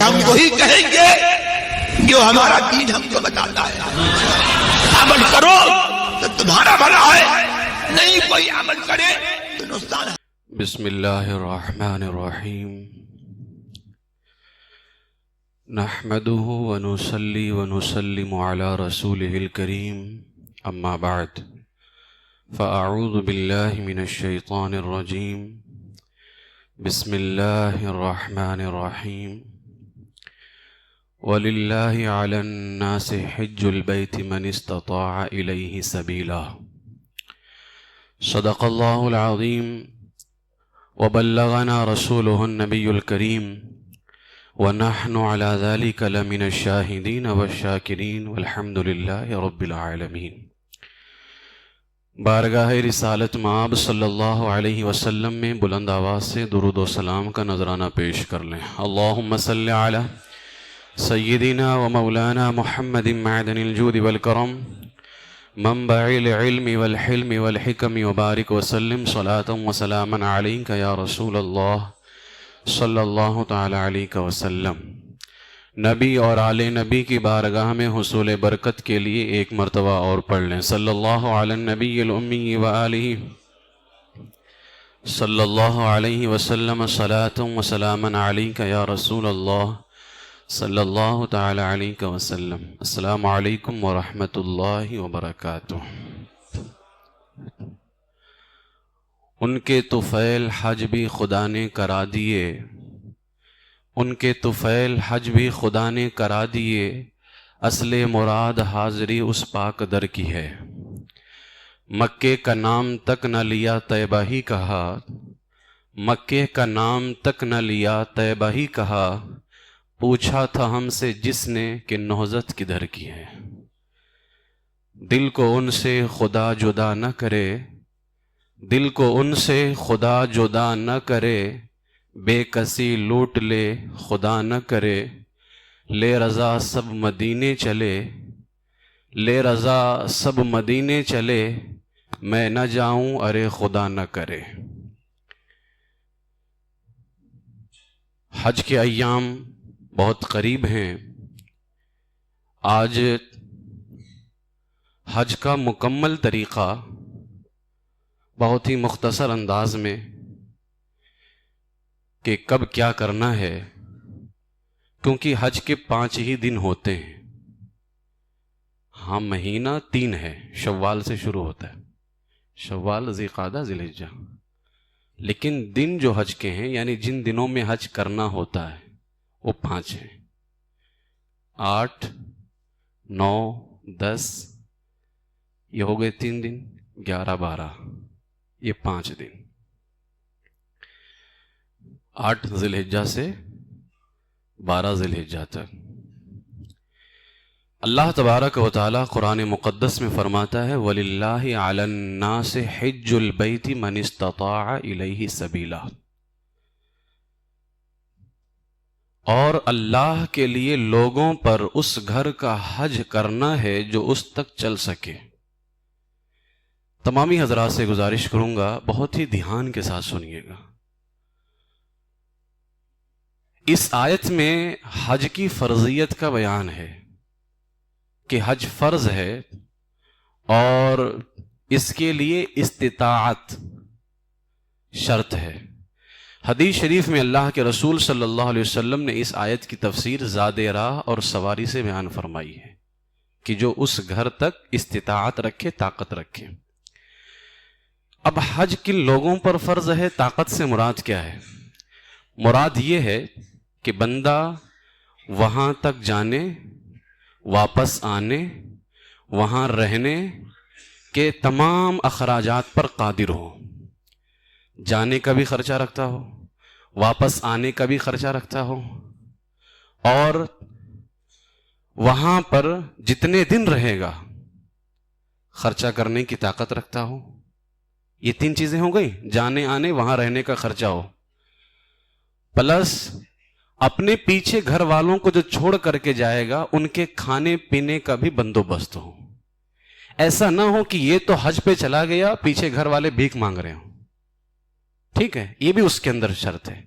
ہم وہی کہیں گے جو ہمارا دین ہم کو بتاتا ہے. عمل کرو تو تمہارا بھلا ہے، نہیں کوئی عمل کرے تو نقصان ہے. بسم اللہ الرحمن الرحیم. نحمده ونصلي ونسلم على رسوله الكريم، اما بعد فاعوذ باللہ من الشیطان الرجیم. بسم اللہ الرحمن الرحیم. وَلِلَّهِ عَلَى النَّاسِ حِجُّ الْبَيْتِ مَنِ اسْتَطَاعَ إِلَيْهِ سَبِيلًا. صدق اللہ العظیم وبلغنا رسوله النبی الکریم ونحن على ذلك لمن الشاہدین والشاکرین والحمد للہ رب العالمین. بارگاہ رسالت مآب صلی اللہ علیہ وسلم میں بلند آواز سے درود و سلام کا نذرانہ پیش کر لیں. اللہم صلی علی سیدنا و مولانا محمد معدن الجود والکرم منبع العلم والحلم والحکم وبارک وسلم صلاة و سلاما علیک یا رسول اللہ صلی اللہ تعالی علیہ وسلم. نبی اور آل نبی کی بارگاہ میں حصول برکت کے لیے ایک مرتبہ اور پڑھ لیں. صلی اللہ علی النبی الامی وآلہ صلی اللہ علیہ وسلم صلاة و سلاما علیک یا رسول اللہ صلی اللہ تعالی علیہ وسلم. السلام علیکم ورحمۃ اللہ وبرکاتہ. ان کے طفیل حج بھی خدا نے کرا دیے، ان کے طفیل حج بھی خدا نے کرا دیے، اصل مراد حاضری اس پاک در کی ہے. مکے کا نام تک نہ لیا طیبہ ہی کہا، مکے کا نام تک نہ لیا طیبہ ہی کہا، پوچھا تھا ہم سے جس نے کہ نہضت کدھر کی ہے. دل کو ان سے خدا جدا نہ کرے، دل کو ان سے خدا جدا نہ کرے، بے کسی لوٹ لے خدا نہ کرے. لے رضا سب مدینے چلے، لے رضا سب مدینے چلے، میں نہ جاؤں ارے خدا نہ کرے. حج کے ایام بہت قریب ہیں. آج حج کا مکمل طریقہ بہت ہی مختصر انداز میں کہ کب کیا کرنا ہے، کیونکہ حج کے 5 ہی دن ہوتے ہیں. ہاں مہینہ 3 ہے، شوال سے شروع ہوتا ہے، شوال، ذی قعدہ، ذی الحجہ، لیکن دن جو حج کے ہیں یعنی جن دنوں میں حج کرنا ہوتا ہے وہ 5 ہیں. 8، 9، 10 یہ ہو گئے 3 دن، 11، 12 یہ 5 دن. 8 ذی الحجہ سے 12 ذی الحجہ تک. اللہ تبارک و تعالی قرآن مقدس میں فرماتا ہے وَلِلَّهِ عَلَى النَّاسِ حِجُّ الْبَيْتِ مَنِ اسْتَطَاعَ إِلَيْهِ سَبِيلًا. اور اللہ کے لیے لوگوں پر اس گھر کا حج کرنا ہے جو اس تک چل سکے. تمامی حضرات سے گزارش کروں گا بہت ہی دھیان کے ساتھ سنیے گا. اس آیت میں حج کی فرضیت کا بیان ہے کہ حج فرض ہے اور اس کے لیے استطاعت شرط ہے. حدیث شریف میں اللہ کے رسول صلی اللہ علیہ وسلم نے اس آیت کی تفسیر زاد راہ اور سواری سے بیان فرمائی ہے کہ جو اس گھر تک استطاعت رکھے، طاقت رکھے. اب حج کن لوگوں پر فرض ہے؟ طاقت سے مراد کیا ہے؟ مراد یہ ہے کہ بندہ وہاں تک جانے، واپس آنے، وہاں رہنے کے تمام اخراجات پر قادر ہو. جانے کا بھی خرچہ رکھتا ہو، واپس آنے کا بھی خرچہ رکھتا ہو، اور وہاں پر جتنے دن رہے گا خرچہ کرنے کی طاقت رکھتا ہو. یہ 3 چیزیں ہو گئی، جانے آنے، وہاں رہنے کا خرچہ ہو، پلس اپنے پیچھے گھر والوں کو جو چھوڑ کر کے جائے گا ان کے کھانے پینے کا بھی بندوبست ہو. ایسا نہ ہو کہ یہ تو حج پہ چلا گیا، پیچھے گھر والے بھیک مانگ رہے ہوں. ٹھیک ہے، یہ بھی اس کے اندر شرط ہے.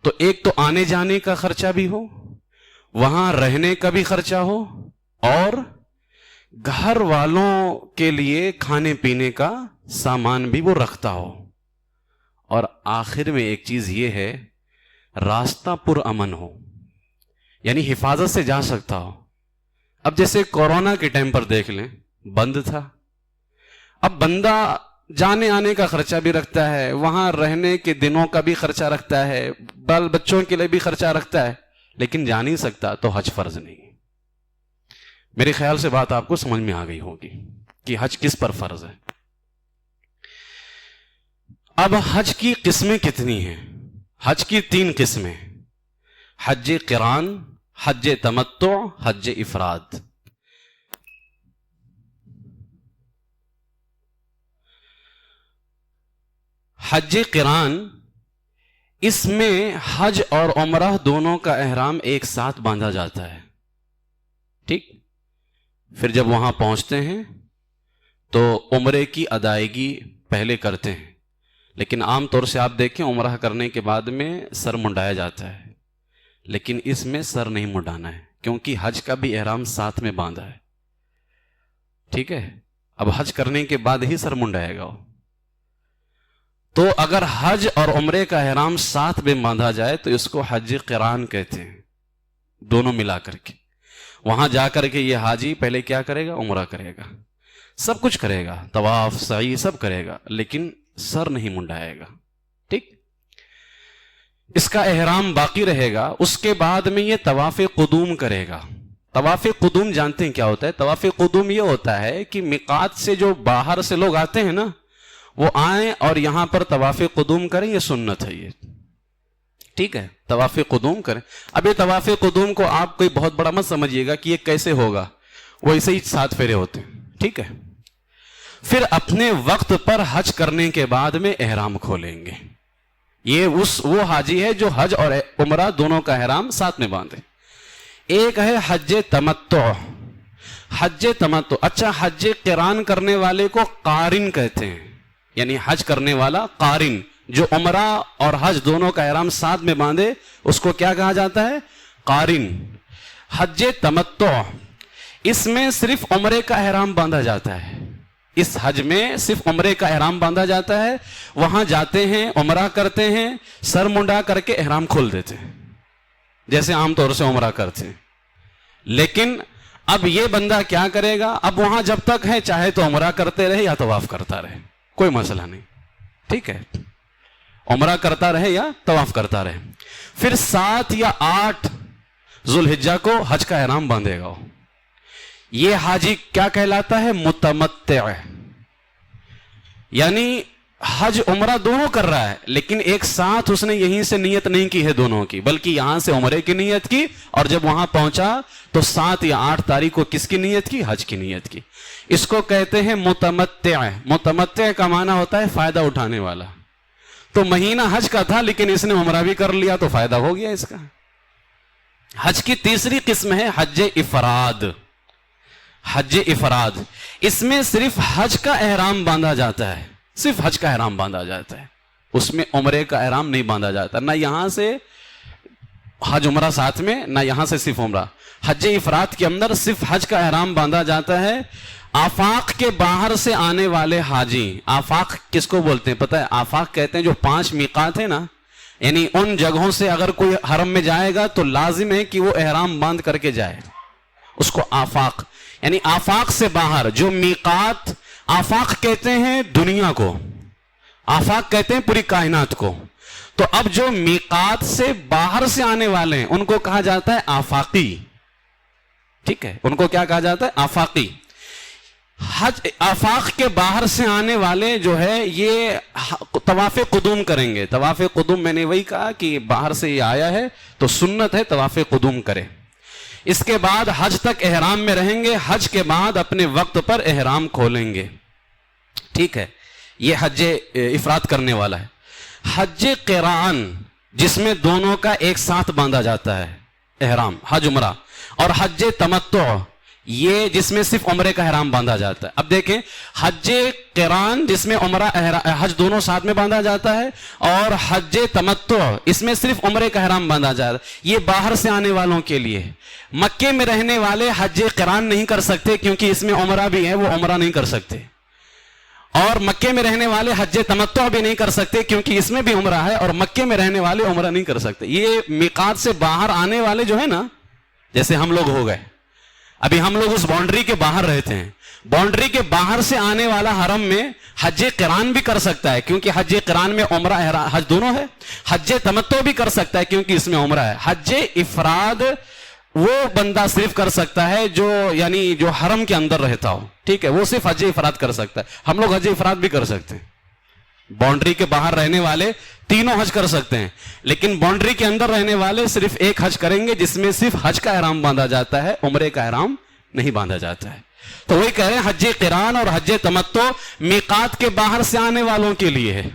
تو ایک تو آنے جانے کا خرچہ بھی ہو، وہاں رہنے کا بھی خرچہ ہو، اور گھر والوں کے لیے کھانے پینے کا سامان بھی وہ رکھتا ہو، اور آخر میں ایک چیز یہ ہے راستہ پر امن ہو، یعنی حفاظت سے جا سکتا ہو۔ اب جیسے کورونا کے ٹائم پر دیکھ لیں، بند تھا، اب بندہ جانے آنے کا خرچہ بھی رکھتا ہے، وہاں رہنے کے دنوں کا بھی خرچہ رکھتا ہے، بال بچوں کے لیے بھی خرچہ رکھتا ہے، لیکن جا نہیں سکتا، تو حج فرض نہیں۔ میرے خیال سے بات آپ کو سمجھ میں آ گئی ہوگی کہ حج کس پر فرض ہے۔ اب حج کی قسمیں کتنی ہیں؟ حج کی 3 قسمیں: حج قران، حج تمتع، حج افراد۔ حج قران، اس میں حج اور عمرہ دونوں کا احرام ایک ساتھ باندھا جاتا ہے، ٹھیک؟ پھر جب وہاں پہنچتے ہیں تو عمرے کی ادائیگی پہلے کرتے ہیں، لیکن عام طور سے آپ دیکھیں عمرہ کرنے کے بعد میں سر منڈایا جاتا ہے، لیکن اس میں سر نہیں منڈانا ہے، کیونکہ حج کا بھی احرام ساتھ میں باندھا ہے، ٹھیک ہے؟ اب حج کرنے کے بعد ہی سر منڈائے گا وہ۔ تو اگر حج اور عمرے کا احرام ساتھ میں باندھا جائے تو اس کو حج قران کہتے ہیں، دونوں ملا کر کے۔ وہاں جا کر کے یہ حاجی پہلے کیا کرے گا؟ عمرہ کرے گا، سب کچھ کرے گا، طواف سعی سب کرے گا، لیکن سر نہیں منڈائے گا، ٹھیک؟ اس کا احرام باقی رہے گا۔ اس کے بعد میں یہ طواف قدوم کرے گا۔ طواف قدوم جانتے ہیں کیا ہوتا ہے؟ طواف قدوم یہ ہوتا ہے کہ میقات سے جو باہر سے لوگ آتے ہیں نا، وہ آئیں اور یہاں پر طواف قدوم کریں، یہ سنت ہے، یہ ٹھیک ہے؟ طواف قدوم کریں۔ اب یہ طواف قدوم کو آپ کوئی بہت بڑا مت سمجھیے گا کہ یہ کیسے ہوگا، وہ ایسے ہی 7 پھیرے ہوتے ہیں، ٹھیک ہے؟ پھر اپنے وقت پر حج کرنے کے بعد میں احرام کھولیں گے۔ یہ وہ حاجی ہے جو حج اور عمرہ دونوں کا احرام ساتھ میں باندھے۔ ایک ہے حج تمتع۔ حج تمتع، اچھا حج قران کرنے والے کو قارن کہتے ہیں، یعنی حج کرنے والا قارن، جو عمرہ اور حج دونوں کا احرام ساتھ میں باندھے، اس کو کیا کہا جاتا ہے؟ قارن۔ حج تمتع، اس میں صرف عمرے کا احرام باندھا جاتا ہے، اس حج میں صرف عمرے کا احرام باندھا جاتا ہے، وہاں جاتے ہیں، عمرہ کرتے ہیں، سر منڈا کر کے احرام کھول دیتے ہیں جیسے عام طور سے عمرہ کرتے ہیں۔ لیکن اب یہ بندہ کیا کرے گا؟ اب وہاں جب تک ہے چاہے تو عمرہ کرتے رہے یا طواف کرتا رہے، کوئی مسئلہ نہیں، ٹھیک ہے؟ عمرہ کرتا رہے یا طواف کرتا رہے۔ پھر 7 یا 8 ذوالحجہ کو حج کا احرام باندھے گا۔ یہ حاجی کیا کہلاتا ہے؟ متمتع، یعنی حج عمرہ دونوں کر رہا ہے، لیکن ایک ساتھ اس نے یہیں سے نیت نہیں کی ہے دونوں کی، بلکہ یہاں سے عمرے کی نیت کی، اور جب وہاں پہنچا تو 7 یا 8 تاریخ کو کس کی نیت کی؟ حج کی نیت کی۔ اس کو کہتے ہیں متمتع۔ متمتع کا معنی ہوتا ہے فائدہ اٹھانے والا۔ تو مہینہ حج کا تھا لیکن اس نے عمرہ بھی کر لیا تو فائدہ ہو گیا اس کا۔ حج کی تیسری قسم ہے حج افراد۔ حج افراد، اس میں صرف حج کا احرام باندھا جاتا ہے، صرف حج کا احرام باندھا جاتا ہے، اس میں عمرے کا احرام نہیں باندھا جاتا، نہ یہاں سے حج عمرہ ساتھ میں، نہ یہاں سے صرف عمرہ۔ حج افراد کے اندر صرف حج کا احرام باندھا جاتا ہے۔ آفاق کے باہر سے آنے والے حاجی، آفاق کس کو بولتے ہیں پتہ ہے؟ آفاق کہتے ہیں جو 5 میقات ہیں نا، یعنی ان جگہوں سے اگر کوئی حرم میں جائے گا تو لازم ہے کہ وہ احرام باندھ کر کے جائے، اس کو آفاق، یعنی آفاق سے باہر جو میقات۔ آفاق کہتے ہیں دنیا کو، آفاق کہتے ہیں پوری کائنات کو۔ تو اب جو میقات سے باہر سے آنے والے ہیں ان کو کہا جاتا ہے آفاقی، ٹھیک ہے؟ ان کو کیا کہا جاتا ہے؟ آفاقی۔ حج آفاق کے باہر سے آنے والے جو ہے یہ طواف قدوم کریں گے۔ طواف قدوم میں نے وہی کہا کہ باہر سے یہ آیا ہے تو سنت ہے طواف قدوم کرے۔ اس کے بعد حج تک احرام میں رہیں گے، حج کے بعد اپنے وقت پر احرام کھولیں گے، ٹھیک ہے؟ یہ حج افراد کرنے والا ہے۔ حج قران، جس میں دونوں کا ایک ساتھ باندھا جاتا ہے احرام، حج عمرہ، اور حج تمتع، یہ جس میں صرف عمرے کا احرام باندھا جاتا ہے. اب دیکھیں حج قران جس میں عمرہ حج دونوں ساتھ میں باندھا جاتا ہے, اور حج تمتع اس میں صرف عمرے کا احرام باندھا جاتا ہے. یہ باہر سے آنے والوں کے لیے. مکے میں رہنے والے حج قران نہیں کر سکتے کیونکہ اس میں عمرہ بھی ہے, وہ عمرہ نہیں کر سکتے. اور مکے میں رہنے والے حج تمتع بھی نہیں کر سکتے کیونکہ اس میں بھی عمرہ ہے, اور مکے میں رہنے والے عمرہ نہیں کر سکتے. یہ میقات سے باہر آنے والے جو ہے نا, جیسے ہم لوگ ہو گئے, ابھی ہم لوگ اس باؤنڈری کے باہر رہتے ہیں, باؤنڈری کے باہر سے آنے والا حرم میں حج قران بھی کر سکتا ہے کیونکہ حج قران میں عمرہ حج دونوں ہے. حج تمتع بھی کر سکتا ہے کیونکہ اس میں عمرہ ہے. حج افراد وہ بندہ صرف کر سکتا ہے جو یعنی جو حرم کے اندر رہتا ہو, ٹھیک ہے, وہ صرف حج افراد کر سکتا ہے. ہم لوگ حج افراد بھی کر سکتے ہیں, باؤنڈری کے باہر رہنے والے تینوں حج کر سکتے ہیں, لیکن باؤنڈری کے اندر رہنے والے صرف ایک حج کریں گے جس میں صرف حج کا احرام باندھا جاتا ہے, عمرے کا احرام نہیں باندھا جاتا ہے. تو وہی کہہ رہے ہیں حج قران اور حج تمتع میقات کے باہر سے آنے والوں کے لیے ہے,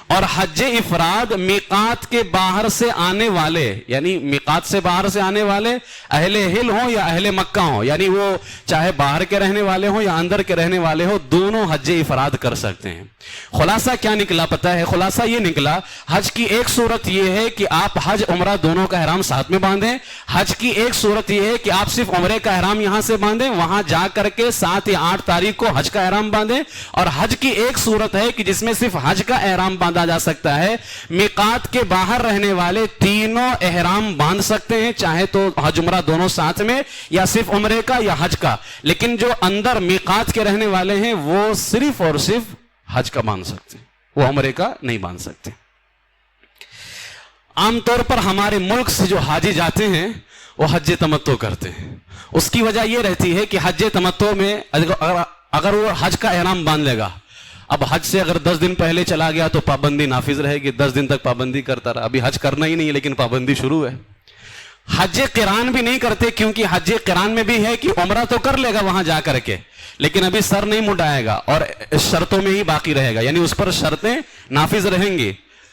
اور حج افراد میقات کے باہر سے آنے والے یعنی میقات سے باہر سے آنے والے اہل ہل ہوں یا اہل مکہ ہوں, یعنی وہ چاہے باہر کے رہنے والے ہوں یا اندر کے رہنے والے ہوں, دونوں حج افراد کر سکتے ہیں. خلاصہ کیا نکلا پتہ ہے؟ خلاصہ یہ نکلا حج کی ایک صورت یہ ہے کہ آپ حج عمرہ دونوں کا احرام ساتھ میں باندھیں. حج کی ایک صورت یہ ہے کہ آپ صرف عمرے کا احرام یہاں سے باندھیں, وہاں جا کر کے 7 یا 8 تاریخ کو حج کا احرام باندھیں. اور حج کی ایک صورت ہے کہ جس میں صرف حج کا احرام باندھا جا سکتا ہے. میقات کے باہر رہنے والے تینوں احرام باندھ سکتے ہیں, چاہے تو حج عمرہ دونوں ساتھ میں یا صرف عمرے کا یا حج کا, لیکن جو اندر میقات کے رہنے والے ہیں وہ صرف اور صرف حج کا باندھ سکتے ہیں, وہ عمرے کا نہیں باندھ سکتے. عام طور پر ہمارے ملک سے جو حاجی جاتے ہیں وہ حج تمتع کرتے ہیں. اس کی وجہ یہ رہتی ہے کہ حج تمتع میں اگر وہ حج کا احرام باندھ لے گا, اب حج سے اگر 10 دن پہلے چلا گیا تو پابندی نافذ رہے گی, 10 دن تک پابندی کرتا رہا. ابھی حج کرنا ہی نہیں ہے لیکن پابندی شروع ہے. حج قران بھی نہیں کرتے کیونکہ حج قران میں بھی ہے کہ عمرہ تو کر لے گا وہاں جا کر کے, لیکن ابھی سر نہیں مڈائے گا اور شرطوں میں ہی باقی رہے گا, یعنی اس پر شرطیں نافذ رہیں گی.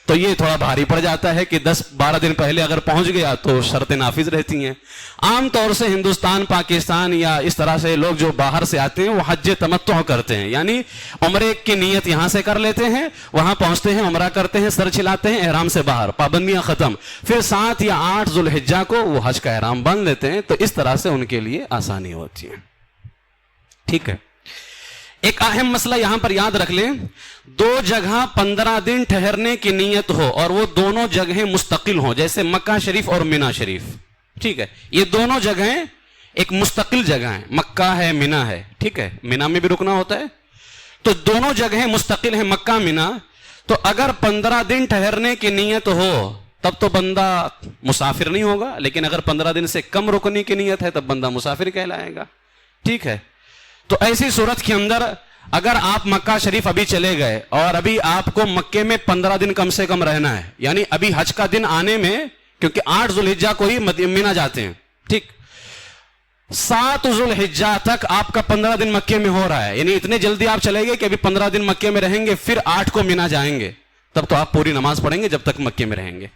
تو یہ تھوڑا بھاری پڑ جاتا ہے کہ 10-12 دن پہلے اگر پہنچ گیا تو شرطیں نافذ رہتی ہیں. عام طور سے ہندوستان, پاکستان یا اس طرح سے لوگ جو باہر سے آتے ہیں وہ حج تمتع کرتے ہیں, یعنی عمرے کی نیت یہاں سے کر لیتے ہیں, وہاں پہنچتے ہیں, عمرہ کرتے ہیں, سر چھلاتے ہیں, احرام سے باہر, پابندیاں ختم, پھر 7 یا 8 ذو الحجہ کو وہ حج کا احرام باندھ لیتے ہیں. تو اس طرح سے ان کے لیے آسانی ہوتی ہے. ٹھیک ہے, ایک اہم مسئلہ یہاں پر یاد رکھ لیں, 2 جگہ 15 دن ٹھہرنے کی نیت ہو اور وہ دونوں جگہیں مستقل ہوں, جیسے مکہ شریف اور مینا شریف. ٹھیک ہے, یہ دونوں جگہیں ایک مستقل جگہ ہیں, مکہ ہے مینا ہے, ٹھیک ہے, مینا میں بھی رکنا ہوتا ہے, تو دونوں جگہیں مستقل ہیں مکہ مینا. تو اگر 15 دن ٹھہرنے کی نیت ہو تب تو بندہ مسافر نہیں ہوگا, لیکن اگر 15 دن سے کم رکنے کی نیت ہے تب بندہ مسافر کہلائے گا. ٹھیک ہے, تو ایسی صورت کے اندر اگر آپ مکہ شریف ابھی چلے گئے اور ابھی آپ کو مکے میں 15 دن کم سے کم رہنا ہے, یعنی ابھی حج کا دن آنے میں, کیونکہ 8 ذو الحجہ کو ہی مینا جاتے ہیں, ٹھیک, 7 ذو الحجہ تک آپ کا 15 دن مکے میں ہو رہا ہے, یعنی اتنے جلدی آپ چلے گئے کہ ابھی 15 دن مکے میں رہیں گے, پھر 8 کو مینا جائیں گے, تب تو آپ پوری نماز پڑھیں گے جب تک مکے میں رہیں گے.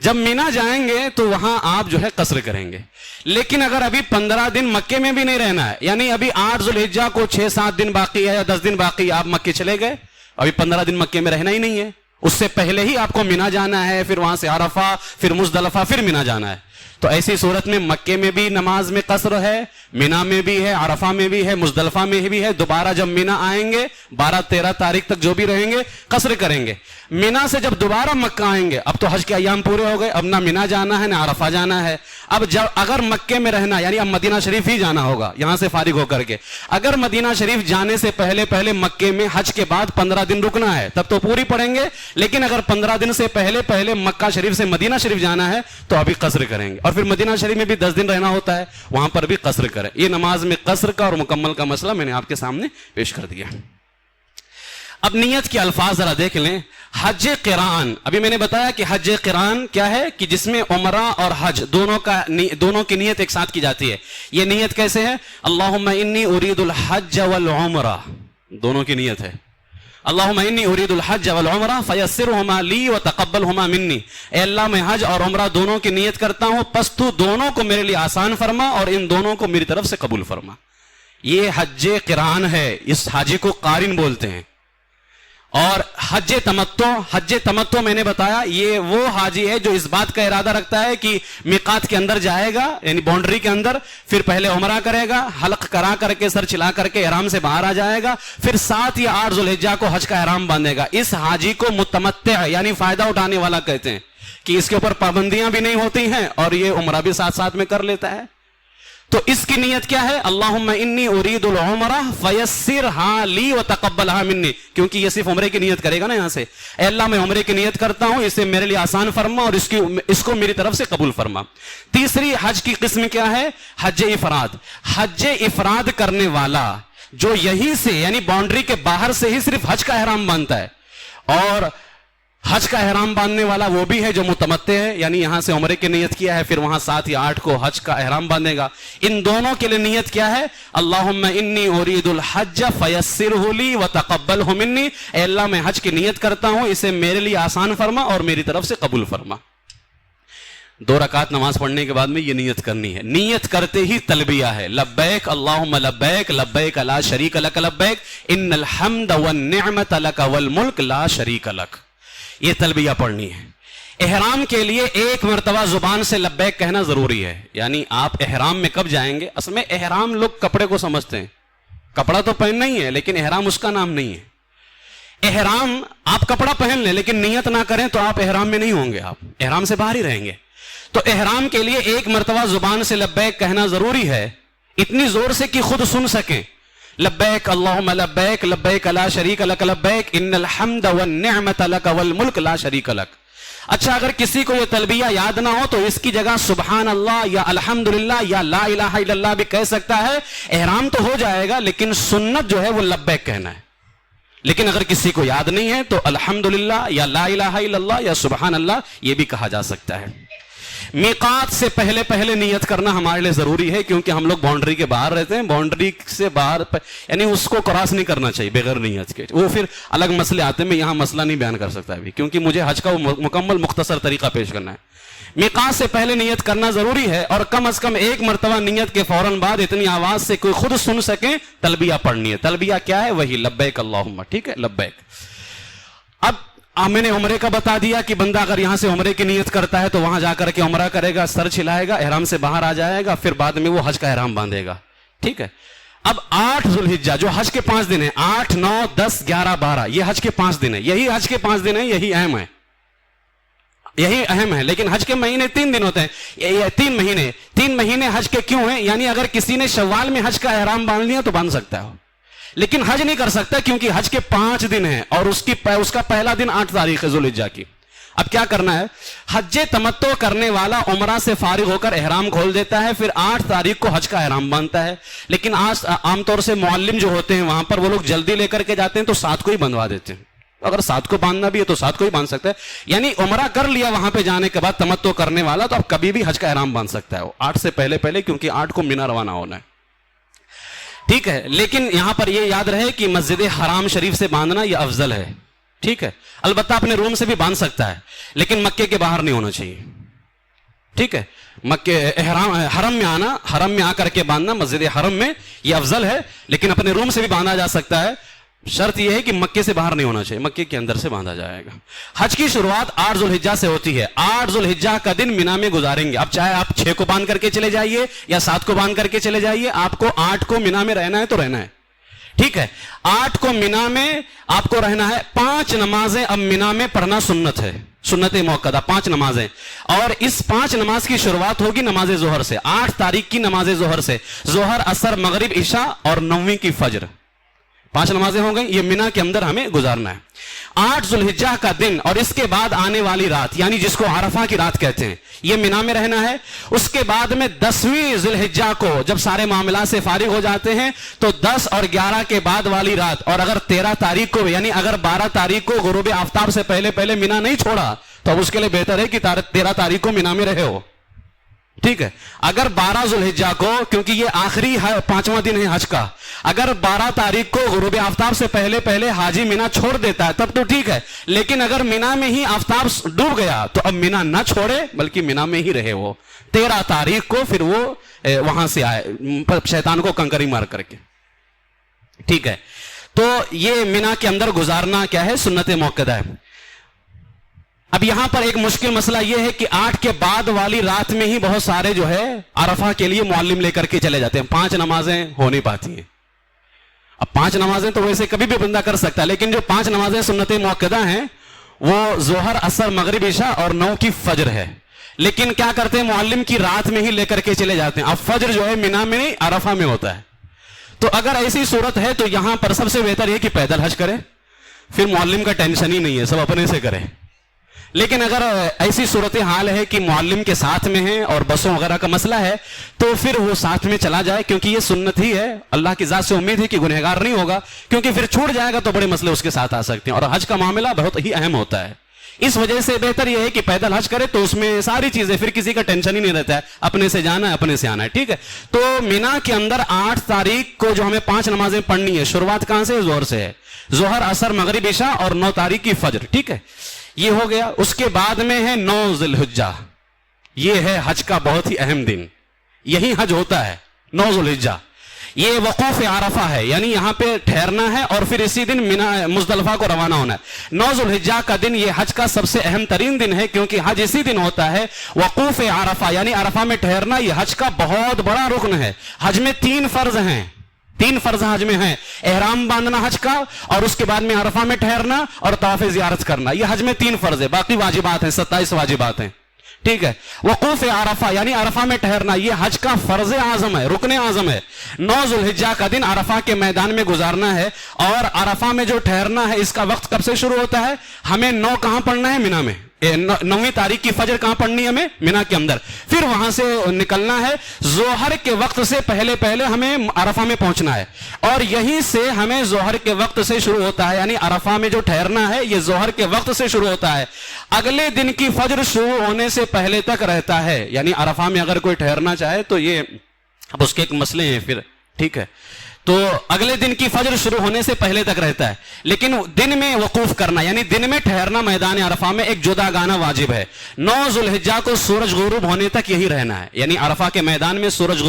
جب مینا جائیں گے تو وہاں آپ جو ہے قصر کریں گے. لیکن اگر ابھی 15 دن مکے میں بھی نہیں رہنا ہے, یعنی ابھی 8 ذو الحجہ کو 6-7 دن باقی ہے یا 10 دن باقی, آپ مکے چلے گئے, ابھی 15 دن مکے میں رہنا ہی نہیں ہے, اس سے پہلے ہی آپ کو مینا جانا ہے, پھر وہاں سے عرفہ, پھر مزدلفہ, پھر مینا جانا ہے. تو ایسی صورت میں مکے میں بھی نماز میں قصر ہے, مینا میں بھی ہے, عرفہ میں بھی ہے, مزدلفہ میں بھی ہے. دوبارہ جب مینا آئیں گے 12-13 تاریخ تک جو بھی رہیں گے قصر کریں گے. مینا سے جب دوبارہ مکہ آئیں گے, اب تو حج کے ایام پورے ہو گئے, اب نہ مینا جانا ہے نہ عرفہ جانا ہے. اب جب اگر مکے میں رہنا, یعنی اب مدینہ شریف ہی جانا ہوگا یہاں سے فارغ ہو کر کے, اگر مدینہ شریف جانے سے پہلے مکے میں حج کے بعد 15 دن رکنا ہے تب تو پوری پڑیں گے, لیکن اگر 15 دن سے پہلے مکہ شریف سے مدینہ شریف جانا ہے تو ابھی قصر کریں گے, اور پھر مدینہ شریف میں بھی 10 دن رہنا ہوتا ہے, وہاں پر بھی قصر کریں. یہ نماز میں قصر کا اور مکمل کا مسئلہ میں نے آپ کے سامنے پیش کر دیا. اب نیت کے الفاظ ذرا دیکھ لیں. حج قران, ابھی میں نے بتایا کہ حج قران کیا ہے کہ جس میں عمرہ اور حج دونوں کی نیت ایک ساتھ کی جاتی ہے. یہ نیت کیسے ہے؟ اللہم انی ارید الحج والعمرہ, دونوں کی نیت ہے. اللہم انی ارید الحج والعمرہ فیسرہما لی وتقبلہما منی, اے اللہ میں حج اور عمرہ دونوں کی نیت کرتا ہوں, پس تو دونوں کو میرے لیے آسان فرما اور ان دونوں کو میری طرف سے قبول فرما. یہ حج قران ہے، اس حاجی کو قارن بولتے ہیں. اور حج تمتع میں نے بتایا یہ وہ حاجی ہے جو اس بات کا ارادہ رکھتا ہے کہ میقات کے اندر جائے گا، یعنی باؤنڈری کے اندر، پھر پہلے عمرہ کرے گا، حلق کرا کر کے سر چلا کر کے احرام سے باہر آ جائے گا، پھر 7 یا 8 ذوالحجہ کو حج کا احرام باندھے گا. اس حاجی کو متمتع یعنی فائدہ اٹھانے والا کہتے ہیں کہ اس کے اوپر پابندیاں بھی نہیں ہوتی ہیں اور یہ عمرہ بھی ساتھ ساتھ میں کر لیتا ہے. تو اس کی نیت کیا ہے؟ اللہم انی ارید العمرہ فیسرہا لی وتقبلہا منی، کیونکہ یہ صرف عمرے کی نیت کرے گا نا یہاں سے. اے اللہ میں عمرے کی نیت کرتا ہوں، اسے میرے لیے آسان فرما اور اس کو میری طرف سے قبول فرما. تیسری حج کی قسم کیا ہے؟ حج افراد. حج افراد کرنے والا جو یہیں سے یعنی باؤنڈری کے باہر سے ہی صرف حج کا احرام باندھتا ہے، اور حج کا احرام باندھنے والا وہ بھی ہے جو متمتع ہے، یعنی یہاں سے عمرے کی نیت کیا ہے، پھر وہاں 7 یا 8 کو حج کا احرام باندھے گا. ان دونوں کے لیے نیت کیا ہے؟ اللہم انی ارید الحج فیسرہ لی وتقبلہ منی، اے اللہ میں حج کی نیت کرتا ہوں، اسے میرے لیے آسان فرما اور میری طرف سے قبول فرما. 2 رکعت نماز پڑھنے کے بعد میں یہ نیت کرنی ہے. نیت کرتے ہی تلبیہ ہے، لبیک اللہم لبیک لبیک لا شریک لک لبیک ان الحمد والنعمت لک والملک لا شریک لک. یہ تلبیہ پڑھنی ہے. احرام کے لیے 1 مرتبہ زبان سے لبیک کہنا ضروری ہے. یعنی آپ احرام میں کب جائیں گے؟ اصل میں احرام لوگ کپڑے کو سمجھتے ہیں، کپڑا تو پہننا ہی ہے لیکن احرام اس کا نام نہیں ہے. احرام آپ کپڑا پہن لیں لیکن نیت نہ کریں تو آپ احرام میں نہیں ہوں گے، آپ احرام سے باہر ہی رہیں گے. تو احرام کے لیے 1 مرتبہ زبان سے لبیک کہنا ضروری ہے، اتنی زور سے کہ خود سن سکیں. لبیک اللہم لبیک لبیک لا شریک لک لبیک ان الحمد والنعمت لک والملک لا شریک لک. اچھا، اگر کسی کو یہ تلبیہ یاد نہ ہو تو اس کی جگہ سبحان اللہ یا الحمدللہ یا لا الہ الا اللہ بھی کہہ سکتا ہے. احرام تو ہو جائے گا لیکن سنت جو ہے وہ لبیک کہنا ہے. لیکن اگر کسی کو یاد نہیں ہے تو الحمدللہ یا لا الہ الا اللہ یا سبحان اللہ یہ بھی کہا جا سکتا ہے. میقات سے پہلے نیت کرنا ہمارے لیے ضروری ہے کیونکہ ہم لوگ باؤنڈری کے باہر رہتے ہیں. باؤنڈری سے باہر یعنی اس کو کراس نہیں کرنا چاہیے بغیر نیت کے. وہ پھر الگ مسئلے آتے ہیں، میں یہاں مسئلہ نہیں بیان کر سکتا ابھی کیونکہ مجھے حج کا مکمل مختصر طریقہ پیش کرنا ہے. میقات سے پہلے نیت کرنا ضروری ہے اور کم از کم 1 مرتبہ نیت کے فوراً بعد اتنی آواز سے کوئی خود سن سکے تلبیہ پڑھنی ہے. تلبیہ کیا ہے؟ وہی لبیک اللہم. ٹھیک ہے، لبیک. اب میں نے عمرے کا بتا دیا کہ بندہ اگر یہاں سے عمرے کی نیت کرتا ہے تو وہاں جا کر کے عمرہ کرے گا، سر چھلائے گا، احرام سے باہر آ جائے گا، پھر بعد میں وہ حج کا احرام باندھے گا. ٹھیک ہے. اب 8 ذوالحجہ جو حج کے 5 دن ہیں، 8 9 10 11 12 یہ حج کے 5 دن ہیں. یہی حج کے 5 دن ہیں، یہی اہم ہے، یہی اہم ہے. لیکن حج کے مہینے 3 دن ہوتے ہیں، یہ 3 مہینے حج کے کیوں ہیں؟ یعنی اگر کسی نے شوال میں حج کا احرام باندھ لیا تو باندھ سکتا ہے، لیکن حج نہیں کر سکتا کیونکہ حج کے 5 دن ہیں اور اس کا پہلا دن 8 تاریخ ہے ذوالحجہ کی. اب کیا کرنا ہے؟ حج تمتع کرنے والا عمرہ سے فارغ ہو کر احرام کھول دیتا ہے، پھر 8 تاریخ کو حج کا احرام باندھتا ہے. لیکن آج عام طور سے معلم جو ہوتے ہیں وہاں پر وہ لوگ جلدی لے کر کے جاتے ہیں تو 7 کو ہی بندھوا دیتے ہیں. اگر 7 کو باندھنا بھی ہے تو 7 کو ہی باندھ سکتا ہے. یعنی عمرہ کر لیا وہاں پہ جانے کے بعد تمتع کرنے والا تو اب کبھی بھی حج کا احرام باندھ سکتا ہے 8 سے پہلے کیونکہ 8 کو مینا روانہ ہونا ہے. ٹھیک ہے. لیکن یہاں پر یہ یاد رہے کہ مسجد حرام شریف سے باندھنا یہ افضل ہے. ٹھیک ہے. البتہ اپنے روم سے بھی باندھ سکتا ہے لیکن مکے کے باہر نہیں ہونا چاہیے. ٹھیک ہے. مکے حرم میں آنا، حرم میں آ کر کے باندھنا مسجد حرم میں یہ افضل ہے، لیکن اپنے روم سے بھی باندھا جا سکتا ہے. شرط یہ ہے کہ مکے سے باہر نہیں ہونا چاہیے، مکے کے اندر سے باندھا جائے گا. حج کی شروعات 8 ذوالحجہ سے ہوتی ہے. 8 ذوالحجہ کا دن مینا میں گزاریں گے. اب چاہے آپ 6 کو باندھ کر کے چلے جائیے یا 7 کو باندھ کر کے چلے جائیے، آپ کو 8 کو مینا میں رہنا ہے تو رہنا ہے. ٹھیک ہے. 8 کو مینا میں آپ کو رہنا ہے. 5 نمازیں اب مینا میں پڑھنا سنت ہے، سنت موقدہ 5 نمازیں. اور اس 5 نماز کی شروعات ہوگی نماز ظہر سے. 8 تاریخ کی نماز ظہر سے، ظہر عصر مغرب عشاء اور 9ویں کی فجر. 5 نمازیں ہو گئی. یہ مینا کے اندر ہمیں گزارنا ہے. 8 ذوالحجہ کا دن اور اس کے بعد آنے والی رات یعنی جس کو عرفہ کی رات کہتے ہیں یہ مینا میں رہنا ہے. اس کے بعد میں 10ویں ذوالحجہ کو جب سارے معاملات سے فارغ ہو جاتے ہیں تو 10 اور 11 کے بعد والی رات، اور اگر 13 تاریخ کو یعنی اگر 12 تاریخ کو غروب آفتاب سے پہلے مینا نہیں چھوڑا تو اب اس کے لیے بہتر ہے کہ 13 تاریخ کو مینا میں رہے ہو. ٹھیک ہے. اگر 12 ذوالحجہ کو، کیونکہ یہ آخری 5واں دن ہے حج کا، اگر 12 تاریخ کو غروب آفتاب سے پہلے حاجی مینا چھوڑ دیتا ہے تب تو ٹھیک ہے. لیکن اگر مینا میں ہی آفتاب ڈوب گیا تو اب مینا نہ چھوڑے بلکہ مینا میں ہی رہے. وہ 13 تاریخ کو پھر وہ وہاں سے آئے شیطان کو کنکری مار کر کے. ٹھیک ہے. تو یہ مینا کے اندر گزارنا کیا ہے؟ سنت موقدہ ہے. اب یہاں پر ایک مشکل مسئلہ یہ ہے کہ 8 کے بعد والی رات میں ہی بہت سارے جو ہے عرفہ کے لیے معلم لے کر کے چلے جاتے ہیں. 5 نمازیں ہو نہیں پاتی ہیں. اب 5 نمازیں تو ویسے کبھی بھی بندہ کر سکتا ہے, لیکن جو 5 نمازیں سنت موقدہ ہیں وہ ظہر, عصر, مغرب, عشاء اور 9 کی فجر ہے. لیکن کیا کرتے ہیں, معلم کی رات میں ہی لے کر کے چلے جاتے ہیں. اب فجر جو ہے مینا میں نہیں, عرفہ میں ہوتا ہے. تو اگر ایسی صورت ہے تو یہاں پر سب سے بہتر یہ کہ پیدل حج کرے, پھر معلم کا ٹینشن ہی نہیں ہے, سب اپنے سے کرے. لیکن اگر ایسی صورتحال ہے کہ معلم کے ساتھ میں ہیں اور بسوں وغیرہ کا مسئلہ ہے تو پھر وہ ساتھ میں چلا جائے, کیونکہ یہ سنت ہی ہے. اللہ کی ذات سے امید ہے کہ گنہگار نہیں ہوگا, کیونکہ پھر چھوٹ جائے گا تو بڑے مسئلے اس کے ساتھ آ سکتے ہیں. اور حج کا معاملہ بہت ہی اہم ہوتا ہے, اس وجہ سے بہتر یہ ہے کہ پیدل حج کرے تو اس میں ساری چیزیں, پھر کسی کا ٹینشن ہی نہیں رہتا ہے, اپنے سے جانا ہے اپنے سے آنا ہے. ٹھیک ہے. تو مینا کے اندر 8 تاریخ کو جو ہمیں 5 نمازیں پڑھنی ہے, شروعات کہاں سے؟ ظہر سے ہے. ظہر, عصر, مغرب, عشاء اور 9 تاریخ کی فجر. ٹھیک ہے, یہ ہو گیا. اس کے بعد میں ہے 9 ذی الحجہ. یہ ہے حج کا بہت ہی اہم دن, یہی حج ہوتا ہے 9 ذی الحجہ. یہ وقوف عرفہ ہے, یعنی یہاں پہ ٹھہرنا ہے اور پھر اسی دن مزدلفہ کو روانہ ہونا ہے. 9 ذی الحجہ کا دن یہ حج کا سب سے اہم ترین دن ہے, کیونکہ حج اسی دن ہوتا ہے. وقوف عرفہ یعنی عرفہ میں ٹھہرنا, یہ حج کا بہت بڑا رکن ہے. حج میں 3 فرض ہیں, 3 فرض حج میں ہیں. احرام باندھنا حج کا, اور اس کے بعد میں عرفہ میں ٹھہرنا اور طواف زیارت کرنا. یہ حج میں 3 فرض ہے, باقی واجبات ہیں, 27 واجبات ہیں. ٹھیک ہے. وقوف عرفہ یعنی عرفہ میں ٹھہرنا, یہ حج کا فرض اعظم ہے, رکن اعظم ہے. 9 ذی الحجہ کا دن عرفہ کے میدان میں گزارنا ہے. اور عرفہ میں جو ٹھہرنا ہے اس کا وقت کب سے شروع ہوتا ہے؟ ہمیں 9 کہاں پڑھنا ہے؟ مینا میں. 9ویں تاریخ کی فجر کہاں پڑھنی ہے؟ ہمیں مینا کے اندر. پھر وہاں سے نکلنا ہے, ظہر کے وقت سے پہلے ہمیں عرفہ میں پہنچنا ہے. اور یہیں سے ہمیں ظہر کے وقت سے شروع ہوتا ہے, یعنی عرفہ میں جو ٹھہرنا ہے یہ ظہر کے وقت سے شروع ہوتا ہے. اگلے دن کی فجر شروع ہونے سے پہلے تک رہتا ہے. یعنی عرفہ میں اگر کوئی ٹھہرنا چاہے تو یہ اب اس کے ایک مسئلے ہیں پھر. ٹھیک ہے. تو اگلے دن کی فجر شروع ہونے سے پہلے تک رہتا ہے, لیکن دن میں وقوف کرنا یعنی دن میں ٹھہرنا میدان عرفہ میں ایک جدا گانا واجب ہے. 9 ذی الحجہ کو سورج غروب ہونے تک یہی رہنا ہے, یعنی عرفہ کے میدان میں سورج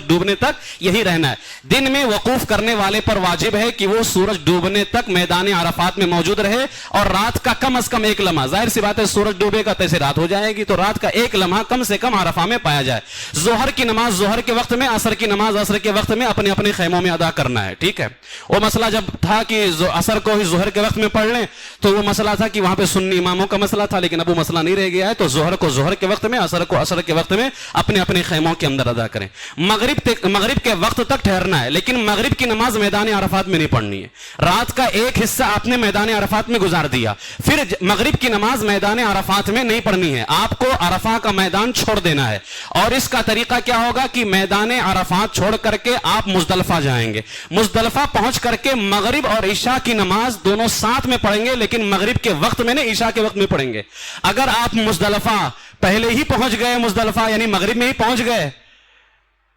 ڈوبنے تک یہی رہنا ہے. دن میں وقوف کرنے والے پر واجب ہے کہ وہ سورج ڈوبنے تک میدان عرفات میں موجود رہے, اور رات کا کم از کم 1 لمحہ, ظاہر سی بات ہے سورج ڈوبے گا تیسے رات ہو جائے گی, تو رات کا 1 لمحہ کم سے کم عرفہ میں پایا جائے. ظہر کی نماز ظہر کے وقت میں, عصر کی نماز عصر کے وقت میں اپنے اپنے خیموں میں ادا کرنا ہے. ٹھیک ہے. وہ مسئلہ جب تھا کہ عصر کو ہی ظہر کے وقت میں پڑھ لیں تو وہ مسئلہ تھا کہ وہاں پہ سنی اماموں کا مسئلہ تھا, لیکن اب وہ مسئلہ نہیں رہ گیا ہے. تو ظہر کو ظہر کے وقت میں, عصر کو عصر کے وقت میں اپنے اپنے خیموں کے اندر ادا کریں. مغرب کے وقت تک ٹھہرنا ہے, لیکن مغرب کی نماز میدان عرفات میں نہیں پڑھنی ہے. رات کا ایک حصہ آپ نے میدان عرفات میں گزار دیا, پھر مغرب کی نماز میدان عرفات میں نہیں پڑھنی ہے, آپ کو عرفہ کا میدان چھوڑ دینا ہے. اور اس کا طریقہ کیا ہوگا کہ میدان عرفات چھوڑ کر کے آپ مزدلفہ جائیں گے. مزدلفہ پہنچ کر کے مغرب اور عشاء کی نماز دونوں ساتھ میں پڑھیں گے, لیکن مغرب کے وقت میں نہیں, عشاء کے وقت میں پڑھیں گے. اگر آپ مزدلفہ پہلے ہی پہنچ گئے, مزدلفہ یعنی مغرب میں ہی پہنچ گئے,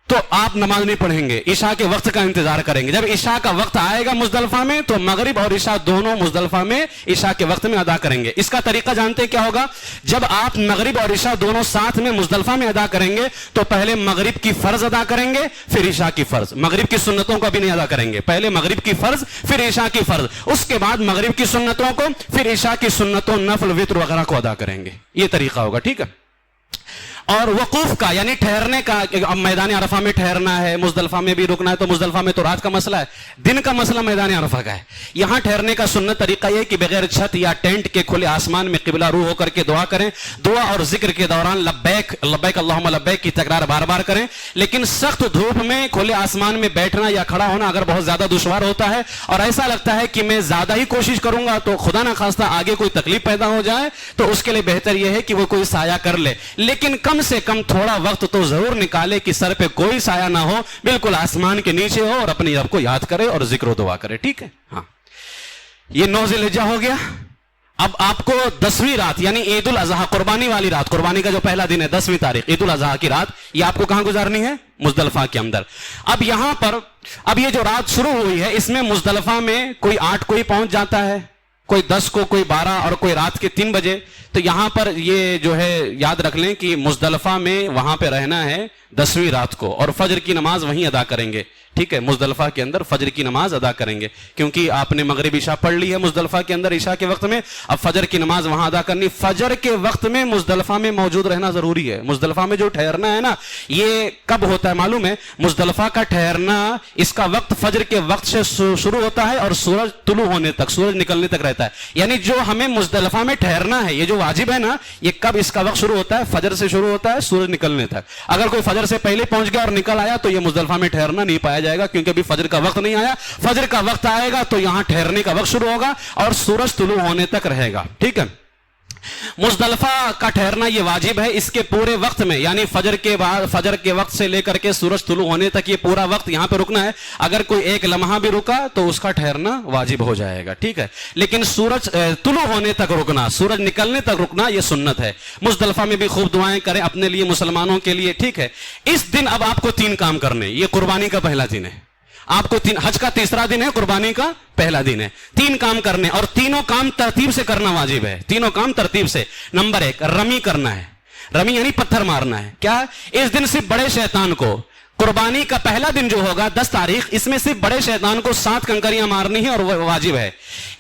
تو آپ نماز نہیں پڑھیں گے, عشاء کے وقت کا انتظار کریں گے. جب عشاء کا وقت آئے گا مزدلفہ میں تو مغرب اور عشاء دونوں مزدلفہ میں عشاء کے وقت میں ادا کریں گے. اس کا طریقہ جانتے کیا ہوگا؟ جب آپ مغرب اور عشاء دونوں ساتھ میں مزدلفہ میں ادا کریں گے تو پہلے مغرب کی فرض ادا کریں گے, پھر عشاء کی فرض. مغرب کی سنتوں کو بھی نہیں ادا کریں گے, پہلے مغرب کی فرض پھر عشاء کی فرض, اس کے بعد مغرب کی سنتوں کو, پھر عشاء کی سنتوں, نفل, وتر وغیرہ کو ادا کریں گے. یہ طریقہ ہوگا. ٹھیک ہے. اور وقوف کا یعنی ٹھہرنے کا, اب میدان عرفہ میں ٹھہرنا ہے, مزدلفہ میں بھی رکنا ہے, تو مزدلفہ میں تو رات کا مسئلہ ہے, دن کا مسئلہ میدان عرفہ کا ہے. یہاں ٹھہرنے کا سنت طریقہ یہ کہ بغیر چھت یا ٹینٹ کے کھلے آسمان میں قبلہ رو ہو کر کے دعا کریں. دعا اور ذکر کے دوران لبیک لبیک اللہم لبیک کی تکرار بار بار کریں. لیکن سخت دھوپ میں کھلے آسمان میں بیٹھنا یا کھڑا ہونا اگر بہت زیادہ دشوار ہوتا ہے اور ایسا لگتا ہے کہ میں زیادہ ہی کوشش کروں گا تو خدا نہ خواستہ آگے کوئی تکلیف پیدا ہو جائے, تو اس کے لیے بہتر یہ ہے کہ وہ کوئی سایہ کر لے, لیکن کم سے کم تھوڑا وقت تو ضرور نکالے کہ سر پہ کوئی سایہ نہ ہو, بالکل آسمان کے نیچے ہو, اور اپنی رب کو یاد کرے اور ذکر و دعا کرے. ٹھیک ہے. ہاں, یہ 9 ذی الحجہ ہو گیا. اب آپ کو 10ویں رات یعنی عید الاضحیٰ, قربانی والی رات, قربانی کا جو پہلا دن ہے 10ویں تاریخ عید الاضحیٰ کی رات, یہ آپ کو کہاں گزارنی ہے؟ مزدلفہ کے اندر. اب یہاں پر اب یہ جو رات شروع ہوئی ہے اس میں مزدلفہ میں کوئی 8 کو ہی پہنچ جاتا ہے, کوئی 10 کو, کوئی 12 اور کوئی رات کے 3 بجے. تو یہاں پر یہ جو ہے یاد رکھ لیں کہ مزدلفہ میں وہاں پہ رہنا ہے 10ویں رات کو، اور فجر کی نماز وہیں ادا کریں گے، ٹھیک ہے، مزدلفہ کے اندر فجر کی نماز ادا کریں گے، کیونکہ آپ نے مغرب عشاء پڑھ لی ہے مزدلفہ کے اندر عشاء کے وقت میں، اب فجر کی نماز وہاں ادا کرنی۔ فجر کے وقت میں مزدلفہ میں موجود رہنا ضروری ہے۔ مزدلفہ میں جو ٹھہرنا ہے نا، یہ کب ہوتا ہے معلوم ہے؟ مزدلفہ کا ٹھہرنا اس کا وقت فجر کے وقت سے شروع ہوتا ہے اور سورج طلوع ہونے تک، سورج نکلنے تک رہتا ہے۔ یعنی جو ہمیں مزدلفہ میں ٹھہرنا ہے، یہ جو واجب ہے نا، یہ کب اس کا وقت شروع ہوتا ہے؟ فجر سے شروع ہوتا ہے سورج نکلنے تک۔ اگر کوئی فجر سے پہلے پہنچ گیا اور نکل آیا تو یہ مزدلفہ میں ٹھہرنا نہیں پایا جائے گا، کیونکہ ابھی فجر کا وقت نہیں آیا۔ فجر کا وقت آئے گا تو یہاں ٹھہرنے کا وقت شروع ہوگا اور سورج طلوع ہونے تک رہے گا، ٹھیک ہے۔ مزدلفہ کا ٹھہرنا یہ واجب ہے، اس کے پورے وقت میں، یعنی فجر کے بعد، فجر کے وقت سے لے کر کے سورج طلوع ہونے تک یہ پورا وقت یہاں پہ رکنا ہے۔ اگر کوئی ایک لمحہ بھی رکا تو اس کا ٹھہرنا واجب ہو جائے گا، ٹھیک ہے۔ لیکن سورج طلوع ہونے تک رکنا، سورج نکلنے تک رکنا، یہ سنت ہے۔ مزدلفہ میں بھی خوب دعائیں کریں اپنے لیے، مسلمانوں کے لیے، ٹھیک ہے۔ اس دن اب آپ کو 3 کام کرنے، یہ قربانی کا پہلا دن ہے، آپ کو حج کا تیسرا دن ہے، قربانی کا پہلا دن ہے، 3 کام کرنے، اور تینوں کام ترتیب سے کرنا واجب ہے، تینوں کام ترتیب سے۔ نمبر 1 رمی کرنا ہے، رمی یعنی پتھر مارنا ہے۔ کیا؟ اس دن صرف بڑے شیطان کو، قربانی کا پہلا دن جو ہوگا 10 تاریخ، اس میں صرف بڑے شیطان کو 7 کنکریاں مارنی ہے اور وہ واجب ہے۔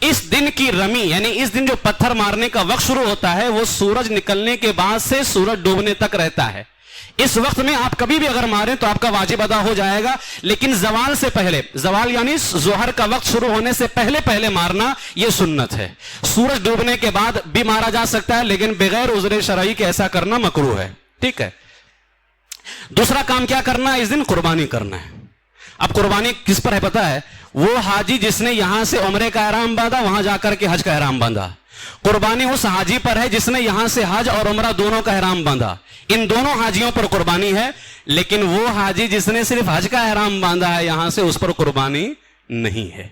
اس دن کی رمی یعنی اس دن جو پتھر مارنے کا وقت شروع ہوتا ہے وہ سورج نکلنے کے بعد سے سورج ڈوبنے تک رہتا ہے۔ اس وقت میں آپ کبھی بھی اگر ماریں تو آپ کا واجب ادا ہو جائے گا، لیکن زوال سے پہلے، زوال یعنی ظہر کا وقت شروع ہونے سے پہلے مارنا یہ سنت ہے۔ سورج ڈوبنے کے بعد بھی مارا جا سکتا ہے، لیکن بغیر عذر شرعی کے ایسا کرنا مکروہ ہے، ٹھیک ہے۔ دوسرا کام کیا کرنا ہے؟ اس دن قربانی کرنا ہے۔ اب قربانی کس پر ہے پتا ہے؟ وہ حاجی جس نے یہاں سے عمرے کا احرام باندھا، وہاں جا کر کے حج کا احرام باندھا۔ قربانی اس حاجی پر ہے جس نے یہاں سے حج اور عمرہ دونوں کا احرام باندھا۔ ان دونوں حاجیوں پر قربانی ہے، لیکن وہ حاجی جس نے صرف حج کا احرام باندھا ہے یہاں سے، اس پر قربانی نہیں ہے،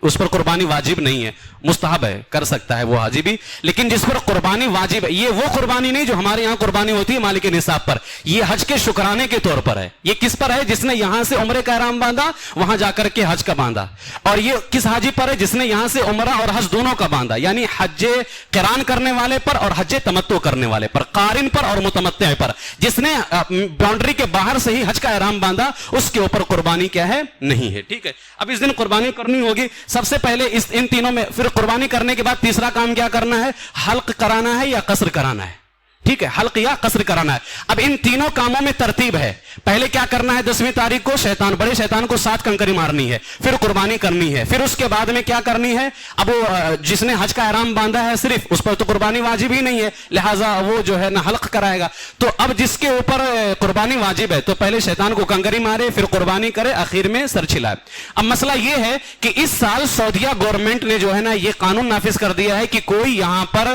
اس پر قربانی واجب نہیں ہے، مستحب ہے، کر سکتا ہے وہ حاجی بھی، لیکن جس پر قربانی واجب ہے، یہ وہ قربانی نہیں جو ہمارے یہاں قربانی ہوتی ہے مالک نصاب پر، یہ حج کے شکرانے کے طور پر ہے۔ یہ کس پر ہے؟ جس نے یہاں سے عمرے کا احرام باندھا، وہاں جا کر کے حج کا باندھا۔ اور یہ کس حاجی پر ہے؟ جس نے یہاں سے عمرہ اور حج دونوں کا باندھا، یعنی حج قران کرنے والے پر اور حج تمتع کرنے والے پر، قارن پر اور متمتع پر۔ جس نے باؤنڈری کے باہر سے ہی حج کا احرام باندھا، اس کے اوپر قربانی کیا ہے؟ نہیں ہے، ٹھیک ہے۔ اب اس دن قربانی کرنی ہوگی۔ سب سے پہلے ان تینوں میں، پھر قربانی کرنے کے بعد تیسرا کام کیا کرنا ہے؟ حلق کرانا ہے یا قصر کرانا ہے، ٹھیک ہے، حلق یا قصر کرانا ہے۔ اب ان تینوں کاموں میں ترتیب ہے۔ پہلے کیا کرنا ہے؟ 10ویں تاریخ کو بڑے شیطان کو 7 کنکری مارنی ہے، پھر قربانی کرنی ہے، پھر اس کے بعد میں کیا کرنی ہے؟ اب وہ جس نے حج کا احرام باندھا ہے صرف، اس پر تو قربانی واجب ہی نہیں ہے، لہٰذا وہ جو ہے نا حلق کرائے گا۔ تو اب جس کے اوپر قربانی واجب ہے تو پہلے شیطان کو کنکری مارے، پھر قربانی کرے، آخر میں سر چھلائے۔ اب مسئلہ یہ ہے کہ اس سال سعودیہ گورنمنٹ نے جو ہے نا یہ قانون نافذ کر دیا ہے کہ کوئی یہاں پر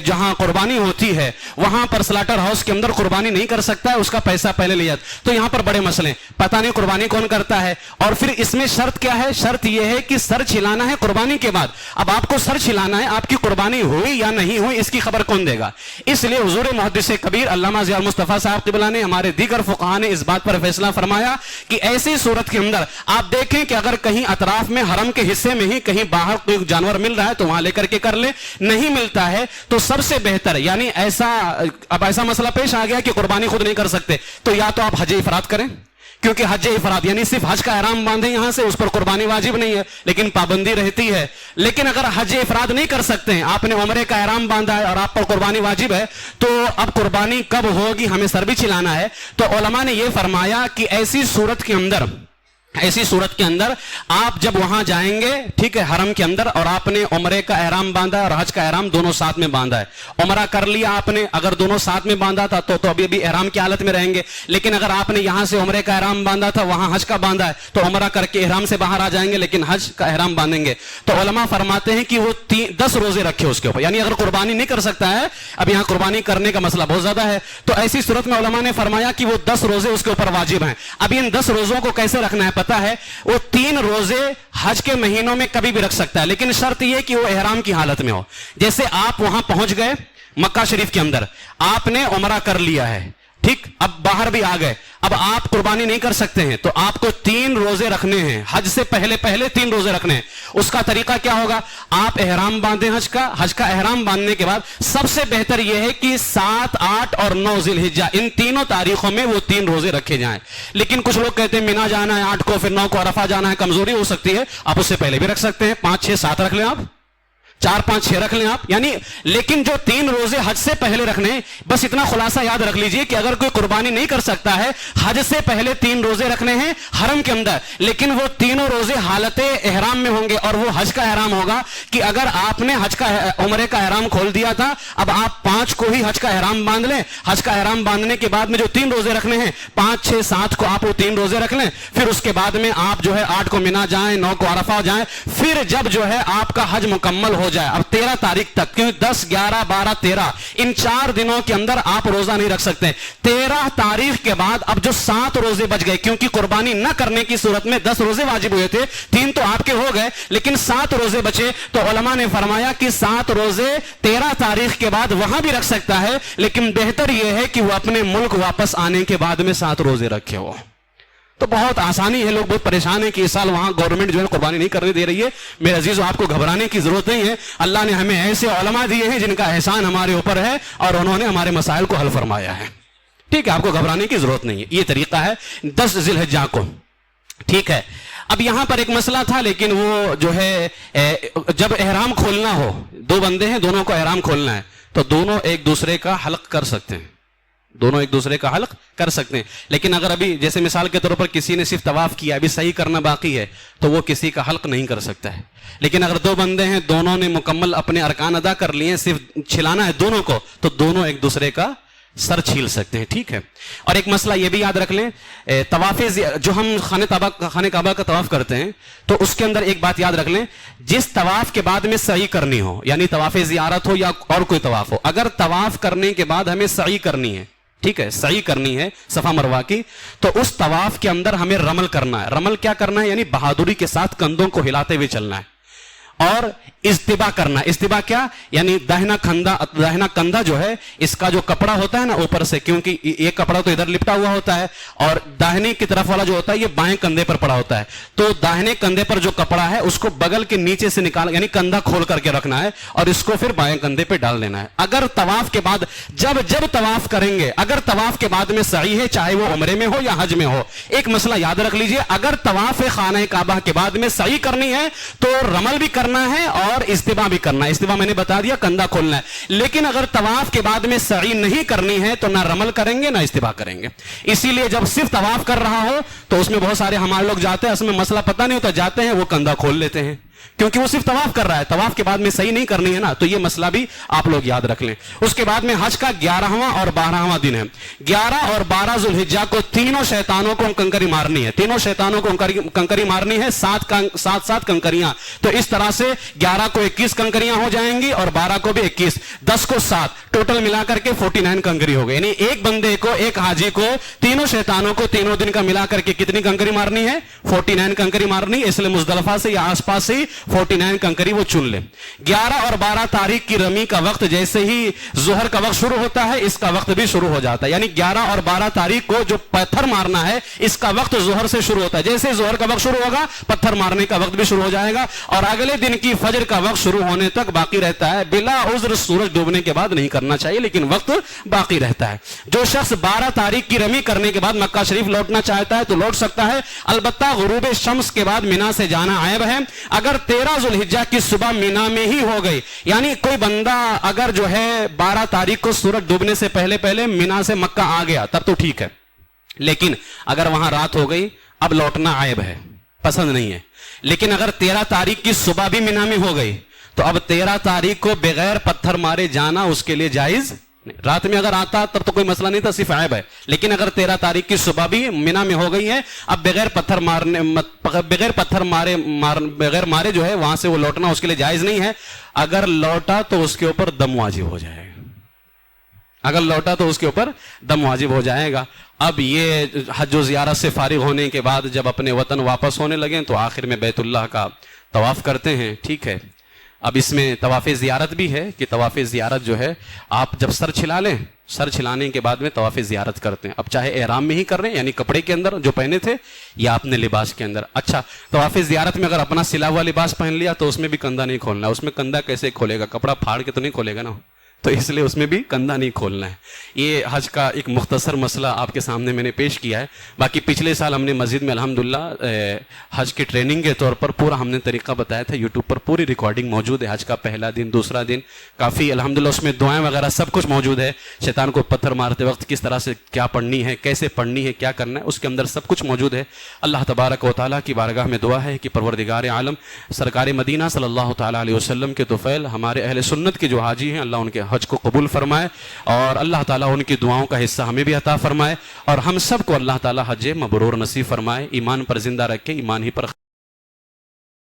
جہاں قربانی ہوتی ہے وہاں پر سلاٹر ہاؤس کے اندر قربانی نہیں کر سکتا ہے، اس کا پیسہ پہلے لے جاتا۔ تو یہاں پر بڑے مسئلے، پتہ نہیں قربانی کون کرتا ہے، اور پھر اس میں شرط کیا ہے؟ شرط یہ ہے کہ سر چھلانا ہے قربانی کے بعد۔ اب آپ کو سر چھلانا ہے، آپ کی قربانی ہوئی یا نہیں ہوئی اس کی خبر کون دے گا؟ اس لیے حضور محدث کبیر علامہ ضیاء المصطفیٰ صاحب قبلہ نے، ہمارے دیگر فقہاء نے اس بات پر فیصلہ فرمایا کہ ایسی صورت کے اندر آپ دیکھیں کہ اگر کہیں اطراف میں حرم کے حصے میں ہی کہیں باہر کوئی جانور مل رہا ہے تو وہاں لے کر کے کر لیں، نہیں ملتا ہے تو سب سے بہتر، یعنی اب ایسا مسئلہ پیش آ گیا کہ قربانی خود نہیں کر سکتے تو یا تو آپ حج افراد کریں، کیونکہ حج افراد یعنی صرف حج کا احرام باندھیں یہاں سے، اس پر قربانی واجب نہیں ہے لیکن پابندی رہتی ہے۔ لیکن اگر حج افراد نہیں کر سکتے ہیں، آپ نے عمرے کا احرام باندھا ہے اور آپ پر قربانی واجب ہے، تو اب قربانی کب ہوگی؟ ہمیں سر بھی چھلانا ہے۔ تو علماء نے یہ فرمایا کہ ایسی صورت کے اندر آپ جب وہاں جائیں گے، ٹھیک ہے، حرم کے اندر، اور آپ نے عمرے کا احرام باندھا اور حج کا احرام دونوں ساتھ میں باندھا ہے، عمرہ کر لیا آپ نے، اگر دونوں ساتھ میں باندھا تھا تو ابھی بھی احرام کی حالت میں رہیں گے، لیکن اگر آپ نے یہاں سے عمرے کا احرام باندھا تھا، وہاں حج کا باندھا ہے، تو عمرہ کر کے احرام سے باہر آ جائیں گے لیکن حج کا احرام باندھیں گے۔ تو علماء فرماتے ہیں کہ وہ 10 روزے رکھے اس کے اوپر، یعنی اگر قربانی نہیں کر سکتا ہے، اب یہاں قربانی کرنے کا مسئلہ بہت زیادہ ہے، تو ایسی صورت میں علماء نے فرمایا کہ وہ 10 روزے اس کے اوپر واجب ہیں۔ اب ان 10 روزوں کو کیسے رکھنا ہے پتہ ہے؟ وہ 3 روزے حج کے مہینوں میں کبھی بھی رکھ سکتا ہے، لیکن شرط یہ کہ وہ احرام کی حالت میں ہو۔ جیسے آپ وہاں پہنچ گئے مکہ شریف کے اندر، آپ نے عمرہ کر لیا ہے، ٹھیک، اب باہر بھی آ گئے، اب آپ قربانی نہیں کر سکتے ہیں تو آپ کو 3 روزے رکھنے ہیں، حج سے پہلے 3 روزے رکھنے ہیں۔ اس کا طریقہ کیا ہوگا؟ آپ احرام باندھیں حج کا احرام باندھنے کے بعد سب سے بہتر یہ ہے کہ 7، 8 اور 9 ذی الحجہ ان تینوں تاریخوں میں وہ 3 روزے رکھے جائیں۔ لیکن کچھ لوگ کہتے ہیں مینا جانا ہے 8 کو، پھر 9 کو عرفہ جانا ہے، کمزوری ہو سکتی ہے، آپ اس سے پہلے بھی رکھ سکتے ہیں، 5، 6، 7 رکھ لیں، آپ 4، 5، 6 رکھ لیں آپ، یعنی لیکن جو 3 روزے حج سے پہلے رکھنے، بس اتنا خلاصہ یاد رکھ لیجئے کہ اگر کوئی قربانی نہیں کر سکتا ہے، حج سے پہلے 3 روزے رکھنے ہیں حرم کے اندر، لیکن وہ تینوں روزے حالت احرام میں ہوں گے اور وہ حج کا احرام ہوگا کہ اگر آپ نے حج کا عمرے کا احرام کھول دیا تھا، اب آپ 5 کو ہی حج کا احرام باندھ لیں، حج کا احرام باندھنے کے بعد میں جو 3 روزے رکھنے ہیں 5، 6، 7 کو آپ وہ 3 روزے رکھ لیں، پھر اس کے بعد میں آپ جو ہے 8 کو مینا جائیں، 9 کو عرفہ جائیں، پھر جب جو ہے آپ کا حج مکمل ہو جائے، اب 13 تاریخ تک، کیونکہ 10، 11، 12، 13 ان 4 دنوں کے اندر آپ روزہ نہیں رکھ سکتے۔ 13 تاریخ کے بعد اب جو 7 روزے بچ گئے، کیونکہ قربانی نہ کرنے کی صورت میں 10 روزے واجب ہوئے تھے، 3 تو آپ کے ہو گئے لیکن 7 روزے بچے، تو علماء نے فرمایا کہ 7 روزے 13 تاریخ کے بعد وہاں بھی رکھ سکتا ہے، لیکن بہتر یہ ہے کہ وہ اپنے ملک واپس آنے کے بعد میں 7 روزے رکھے ہو۔ تو بہت آسانی ہے، لوگ بہت پریشان ہیں کہ اس سال وہاں گورنمنٹ جو ہے قربانی نہیں کرنے دے رہی ہے۔ میرے عزیزو، آپ کو گھبرانے کی ضرورت نہیں ہے، اللہ نے ہمیں ایسے علماء دیے ہیں جن کا احسان ہمارے اوپر ہے اور انہوں نے ہمارے مسائل کو حل فرمایا ہے، ٹھیک ہے، آپ کو گھبرانے کی ضرورت نہیں ہے۔ یہ طریقہ ہے 10 ذی الحجہ کو، ٹھیک ہے۔ اب یہاں پر ایک مسئلہ تھا، لیکن وہ جو ہے جب احرام کھولنا ہو، 2 بندے ہیں، دونوں کو احرام کھولنا ہے، تو دونوں ایک دوسرے کا حلق کر سکتے ہیں، دونوں ایک دوسرے کا حلق کر سکتے ہیں، لیکن اگر ابھی جیسے مثال کے طور پر کسی نے صرف طواف کیا، ابھی صحیح کرنا باقی ہے، تو وہ کسی کا حلق نہیں کر سکتا ہے۔ لیکن اگر 2 بندے ہیں، دونوں نے مکمل اپنے ارکان ادا کر لیے، صرف چھلانا ہے دونوں کو، تو دونوں ایک دوسرے کا سر چھیل سکتے ہیں، ٹھیک ہے۔ اور ایک مسئلہ یہ بھی یاد رکھ لیں، طواف جو ہم خانہ کعبہ کا طواف کرتے ہیں، تو اس کے اندر ایک بات یاد رکھ لیں، جس طواف کے بعد میں سعی کرنی ہو، یعنی طواف زیارت ہو یا اور کوئی طواف ہو، اگر طواف کرنے کے بعد ہمیں سعی کرنی ہے، ٹھیک ہے، سعی کرنی ہے صفا مروہ کی، تو اس طواف کے اندر ہمیں رمل کرنا ہے۔ رمل کیا کرنا ہے؟ یعنی بہادری کے ساتھ کندھوں کو ہلاتے ہوئے چلنا ہے اور استباء کرنا۔ استباء کیا؟ یعنی داہنا کندھا جو ہے، اس کا جو کپڑا ہوتا ہے نا اوپر سے، کیونکہ یہ کپڑا تو ادھر لپٹا ہوا ہوتا ہے اور داہنے کی طرف والا جو ہوتا ہے یہ بائیں کندھے پر پڑا ہوتا ہے، تو داہنے کندھے پر جو کپڑا ہے اس کو بغل کے نیچے سے نکال، یعنی کندھا کھول کر کے رکھنا ہے اور اس کو پھر بائیں کندھے پہ ڈال دینا ہے۔ اگر طواف کے بعد جب طواف کریں گے، اگر طواف کے بعد میں سعی ہے، چاہے وہ عمرے میں ہو یا حج میں ہو، ایک مسئلہ یاد رکھ لیجئے، اگر طواف خانہ کعبہ کے بعد میں سعی کرنی ہے تو رمل بھی کرنا ہے اور استباء بھی کرنا ہے۔ استباء میں نے بتا دیا، کندھا کھولنا ہے، لیکن اگر طواف کے بعد میں سعی نہیں کرنی ہے تو نہ رمل کریں گے نہ استباء کریں گے۔ اسی لیے جب صرف طواف کر رہا ہو تو اس میں بہت سارے ہمارے لوگ جاتے ہیں، اس میں مسئلہ پتہ نہیں ہوتا، جاتے ہیں وہ کندھا کھول لیتے ہیں کیونکہ وہ صرف طواف کر رہا ہے، طواف کے بعد میں صحیح نہیں کرنی ہے نا، تو یہ مسئلہ بھی آپ لوگ یاد رکھ لیں۔ اس کے بعد میں حج کا 11واں اور 12واں دن ہے۔ 11 اور 12 ذی الحجہ کو تینوں شیطانوں کو کنکری مارنی ہے، تینوں شیطانوں کو کنکری مارنی ہے، 7 کنکریاں، تو اس طرح سے 11 کو 21 کنکریاں ہو جائیں گی اور 12 کو بھی 21، 10 کو 7، ٹوٹل ملا کر کے 49 کنکری ہو گئی۔ یعنی ایک بندے کو، ایک حاجی کو تینوں شیطانوں کو تینوں دن کا ملا کر کے کتنی کنکری مارنی ہے؟ 49 کنکری مارنی ہے، اس لیے مزدلفہ سے یا آس پاس سے 49 کنکری وہ چن لے۔ 11 اور 12 تاریخ کی رمی کا وقت جیسے ہی ظہر کا وقت شروع ہوتا ہے، اس کا وقت بھی شروع ہو جاتا ہے، یعنی 11 اور 12 تاریخ کو جو پتھر مارنا ہے اس کا وقت ظہر سے شروع ہوتا ہے، جیسے ظہر کا وقت شروع ہوگا پتھر مارنے کا وقت بھی شروع ہو جائے گا اور اگلے دن کی فجر کا وقت شروع ہونے تک باقی رہتا ہے۔ بلا عذر سورج ڈوبنے کے بعد نہیں کرنا چاہیے، لیکن وقت باقی رہتا ہے۔ جو شخص 12 تاریخ کی رمی کرنے کے بعد مکہ شریف لوٹنا چاہتا ہے تو لوٹ سکتا ہے، البتہ غروب شمس کے بعد مینا سے جانا عیب ہے۔ اگر 13 ذی الحجہ کی صبح مینا میں ہی ہو گئی، یعنی کوئی بندہ اگر جو ہے 12 تاریخ کو سورج ڈوبنے سے پہلے مینا سے مکہ آ گیا تب تو ٹھیک ہے، لیکن اگر وہاں رات ہو گئی اب لوٹنا عیب ہے، پسند نہیں ہے۔ لیکن اگر 13 تاریخ کی صبح بھی مینا میں ہو گئی تو اب 13 تاریخ کو بغیر پتھر مارے جانا اس کے لیے جائز نہیں۔ رات میں اگر آتا تب تو کوئی مسئلہ نہیں تھا، صرف عیب ہے، لیکن اگر 13 تاریخ کی صبح بھی مینا میں ہو گئی ہے، اب بغیر پتھر مارے جو ہے وہاں سے وہ لوٹنا اس کے لیے جائز نہیں ہے۔ اگر لوٹا تو اس کے اوپر دم واجب ہو جائے گا، اب یہ حج و زیارت سے فارغ ہونے کے بعد جب اپنے وطن واپس ہونے لگیں تو آخر میں بیت اللہ کا طواف کرتے ہیں، ٹھیک ہے۔ اب اس میں طواف زیارت بھی ہے کہ طواف زیارت جو ہے آپ جب سر چھلا لیں سر چھلانے کے بعد میں طواف زیارت کرتے ہیں. اب چاہے احرام میں ہی کر رہے ہیں یعنی کپڑے کے اندر جو پہنے تھے یا اپنے لباس کے اندر. اچھا طواف زیارت میں اگر اپنا سلا ہوا لباس پہن لیا تو اس میں بھی کندھا نہیں کھولنا ہے. اس میں کندھا کیسے کھولے گا؟ کپڑا پھاڑ کے تو نہیں کھولے گا نا, تو اس لیے اس میں بھی کندھا نہیں کھولنا ہے. یہ حج کا ایک مختصر مسئلہ آپ کے سامنے میں نے پیش کیا ہے. باقی پچھلے سال ہم نے مسجد میں الحمدللہ حج کی ٹریننگ کے طور پر پورا ہم نے طریقہ بتایا تھا. یوٹیوب پر پوری ریکارڈنگ موجود ہے. حج کا پہلا دن, دوسرا دن, کافی الحمدللہ اس میں دعائیں وغیرہ سب کچھ موجود ہے. شیطان کو پتھر مارتے وقت کس طرح سے کیا پڑھنی ہے, کیسے پڑھنی ہے, کیا کرنا ہے, اس کے اندر سب کچھ موجود ہے. اللہ تبارک و تعالیٰ کی بارگاہ میں دعا ہے کہ پروردگار عالم سرکار مدینہ صلی اللہ تعالیٰ علیہ وسلم کے طفیل ہمارے اہل سنت کے جو حاجی ہیں, اللہ ان کے حج کو قبول فرمائے اور اللہ تعالیٰ ان کی دعاؤں کا حصہ ہمیں بھی عطا فرمائے اور ہم سب کو اللہ تعالیٰ حج مبرور نصیب فرمائے. ایمان پر زندہ رکھے, ایمان ہی پر